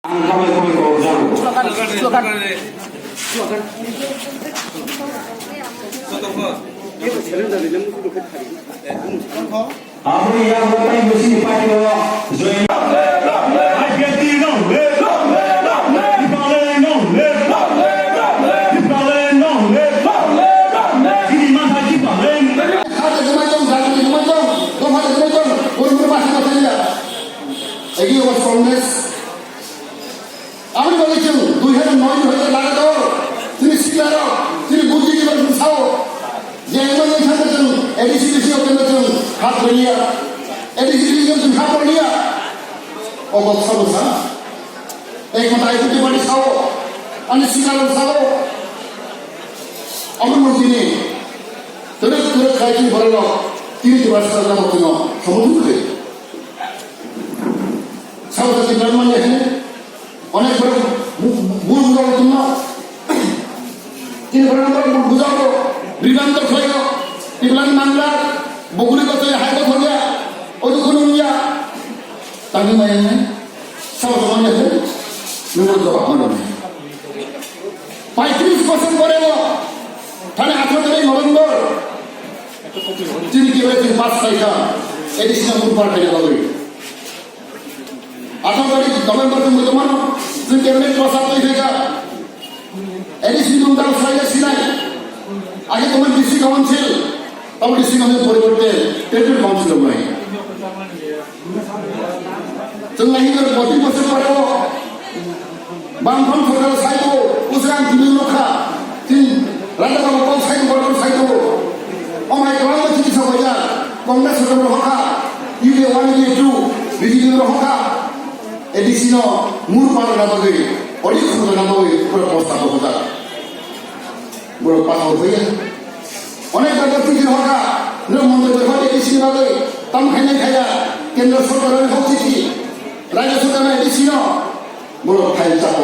Abri yang bermain besi pada Zoe. আমি বলেছেন 2009 হয়ে লাগাতো তিনি শিকার তিনি বুদ্ধি দিবেন বুঝাও যে এমন থাকতেন এডিসি বেশি ওকেন হাত ধরিয়া এডিসি দিয়েছেন হাত ধরিয়া অবক সমস্যা এই কথা এদিকে বাড়ি খাও আমি শিকার খাও আমার মধ্যে তোরে তোরে খাইছি বলল তিনি তোমার সাথে মতো সমুদ্রে সাউথ জার্মানি এখানে অনেক বড় ভুল বুঝাবো তোমরা তিন ঘন্টা নম্বর বুঝাবো বিভ্রান্ত হইল এগুলান মামলা বগুলি কথা হাইকোর্ট হইয়া ওই তো কোনো ইয়া তাকে মাই সব সমান আছে নিমন্ত্রণ জবাব মানে 35% করে তাহলে 18 নভেম্বর তিনি কি হয়েছেন 5 তারিখা এডিশনাল গ্রুপ পার্টি হবে 18 তারিখ নভেম্বর তুমি তোমার তুমি ক্যাবিনেট প্রস্তাব হয়েছে এডিসি তোমার সাইডে সিনাই আগে তোমার ডিস্ট্রিক্ট কাউন্সিল তখন ডিস্ট্রিক্ট কাউন্সিল পরিবর্তে টেরিটরি কাউন্সিল নাই তুমি নাকি 32% পরেও বামফ্রন্ট সরকার সাইড উসরান বিভিন্ন রক্ষা তিন রাজা বাবু সাইড বড় সাইড অমায় গ্রাম চিকিৎসা হইয়া কংগ্রেস সরকার হকা ইউএ 1 ইউএ 2 বিজেপির হকা এডিসি মূল পালন নামে অনেক সুন্দর নামে পুরো প্রস্তাব কথা বড় পাথর হইয়া অনেক জায়গা থেকে হকা মন্ত্রী হয় এডিসি ভাবে তাম খাইনে খাইয়া কেন্দ্র সরকারের হোক চিঠি রাজ্য সরকারের এডিসি বড় খাই চাপ